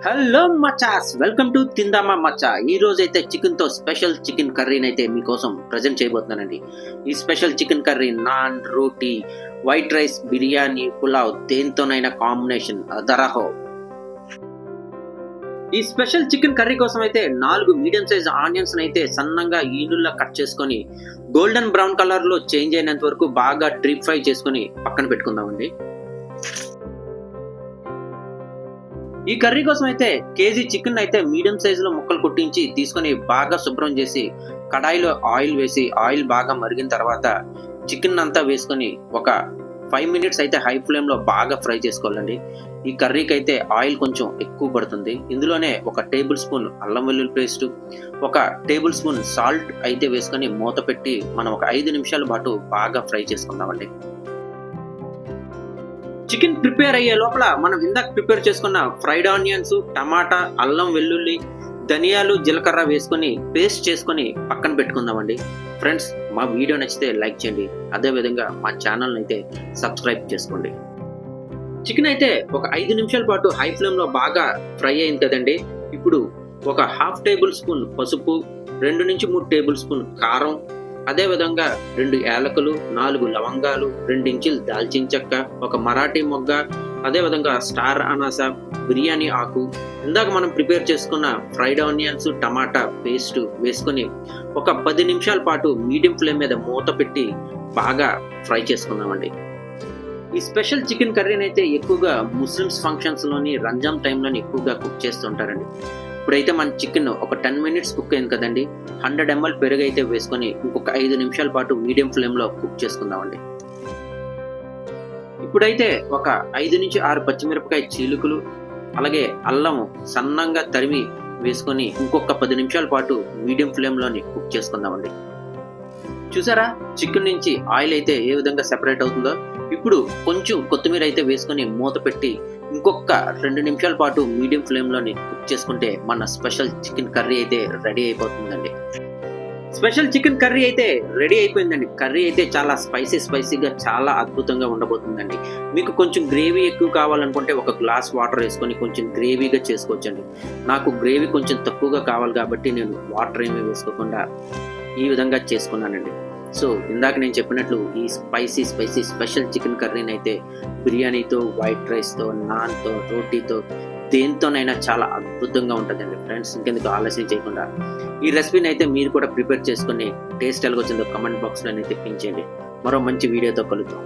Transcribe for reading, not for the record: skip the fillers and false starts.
Hello మచాస్, welcome to తిందామా మచ్చా. ఈ రోజు అయితే చికెన్ తో స్పెషల్ చికెన్ కర్రీని అయితే మీకోసం ప్రజెంట్ చేయబోతున్నానండి. ఈ special chicken curry naan, roti, white rice, biryani, pulao దేంతోనైనా కాంబినేషన్ అదరహో. ఈ స్పెషల్ చికెన్ కర్రీ కోసం అయితే 4 మీడియం సైజ్ ఆనియన్స్ అయితే సన్నంగా ఈనుల్లా కట్ చేసుకొని గోల్డెన్ బ్రౌన్ కలర్ లో చేంజ్ అయినంత వరకు బాగా డీప్ ఫ్రై చేసుకొని పక్కన పెట్టుకుందామండి. ఈ కర్రీ కోసం అయితే కేజీ చికెన్ అయితే మీడియం సైజు లో ముక్కలు కొట్టించి తీసుకొని బాగా శుభ్రం చేసి కడాయిలో ఆయిల్ వేసి ఆయిల్ బాగా మరిగిన తర్వాత చికెన్ అంతా వేసుకొని ఒక 5 మినిట్స్ అయితే హై ఫ్లేమ్ లో బాగా ఫ్రై చేసుకోవాలండి. ఈ కర్రీకి అయితే ఆయిల్ కొంచెం ఎక్కువ పడుతుంది. ఇందులోనే ఒక టేబుల్ స్పూన్ అల్లం వెల్లుల్లి పేస్ట్, ఒక టేబుల్ స్పూన్ సాల్ట్ అయితే వేసుకొని మూత పెట్టి మనం ఒక 5 నిమిషాల పాటు బాగా ఫ్రై చేసుకుందామండి. చికెన్ ప్రిపేర్ అయ్యే లోపల మనం ఇందాక ప్రిపేర్ చేసుకున్న ఫ్రైడ్ ఆనియన్స్, టమాటా, అల్లం వెల్లుల్లి, ధనియాలు, జీలకర్ర వేసుకొని పేస్ట్ చేసుకొని పక్కన పెట్టుకుందామండి. ఫ్రెండ్స్, మా వీడియో నచ్చితే లైక్ చేయండి, అదేవిధంగా మా ఛానల్ అయితే సబ్స్క్రైబ్ చేసుకోండి. చికెన్ అయితే ఒక 5 నిమిషాల పాటు హై ఫ్లేమ్ లో బాగా ఫ్రై అయింది కదండి. ఇప్పుడు ఒక ½ టేబుల్ స్పూన్ పసుపు, 2 నుంచి 3 టేబుల్ స్పూన్ కారం, అదేవిధంగా 2 యాలకులు, 4 లవంగాలు, 2 ఇంచులు దాల్చిన చెక్క, ఒక మరాఠీ మొగ్గ, అదేవిధంగా స్టార్ అనాస, బిర్యానీ ఆకు, ఇందాక మనం ప్రిపేర్ చేసుకున్న ఫ్రైడ్ ఆనియన్స్, టమాటా పేస్ట్ వేసుకొని ఒక 10 నిమిషాల పాటు మీడియం ఫ్లేమ్ మీద మూత పెట్టి బాగా ఫ్రై చేసుకుందామండి. ఈ స్పెషల్ చికెన్ కర్రీని అయితే ఎక్కువగా ముస్లిమ్స్ ఫంక్షన్స్ లోని, రంజాన్ టైంలోని ఎక్కువగా కుక్ చేస్తుంటారండి. ఇప్పుడైతే మన చికెన్ ఒక 10 మినిట్స్ కుక్ అయింది కదండి. 100 ml పెరుగు అయితే వేసుకొని ఇంకొక 5 నిమిషాల పాటు మీడియం ఫ్లేమ్ లో కుక్ చేసుకుందామండి. ఇప్పుడైతే ఒక 5 నుంచి 6 పచ్చిమిరపకాయ చీలుకలు, అలాగే అల్లం సన్నంగా తరిమి వేసుకొని ఇంకొక 10 నిమిషాల పాటు మీడియం ఫ్లేమ్ లోని కుక్ చేసుకుందామండి. చూసారా, చికెన్ నుంచి ఆయిల్ అయితే ఏ విధంగా సెపరేట్ అవుతుందో. ఇప్పుడు కొంచెం కొత్తిమీర అయితే వేసుకొని మూత పెట్టి ఇంకొక 2 నిమిషాల పాటు మీడియం ఫ్లేమ్ లోని కుక్ చేసుకుంటే మన స్పెషల్ చికెన్ కర్రీ అయితే రెడీ అయిపోతుందండి. స్పెషల్ చికెన్ కర్రీ అయితే రెడీ అయిపోయిందండి. కర్రీ అయితే చాలా స్పైసీగా చాలా అద్భుతంగా ఉండబోతుందండి. మీకు కొంచెం గ్రేవీ ఎక్కువ కావాలనుకుంటే ఒక గ్లాస్ వాటర్ వేసుకొని కొంచెం గ్రేవీగా చేసుకోవచ్చండి. నాకు గ్రేవీ కొంచెం తక్కువగా కావాలి కాబట్టి నేను వాటర్ ఏమీ వేసుకోకుండా ఈ విధంగా చేసుకున్నానండి. సో ఇందాక నేను చెప్పినట్లు ఈ స్పైసీ స్పెషల్ చికెన్ కర్రీని అయితే బిర్యానీతో, వైట్ రైస్తో, నాన్తో, రోటీతో దేంతోనైనా చాలా అద్భుతంగా ఉంటుందండి. ఫ్రెండ్స్, ఇంకెందుకు ఆలస్యం చేయకుండా ఈ రెసిపీని అయితే మీరు కూడా ప్రిపేర్ చేసుకుని టేస్ట్ ఎలాగొచ్చిందో కమెంట్ బాక్స్లో అయితే తెప్పించండి. మరో మంచి వీడియోతో కలుద్దాం.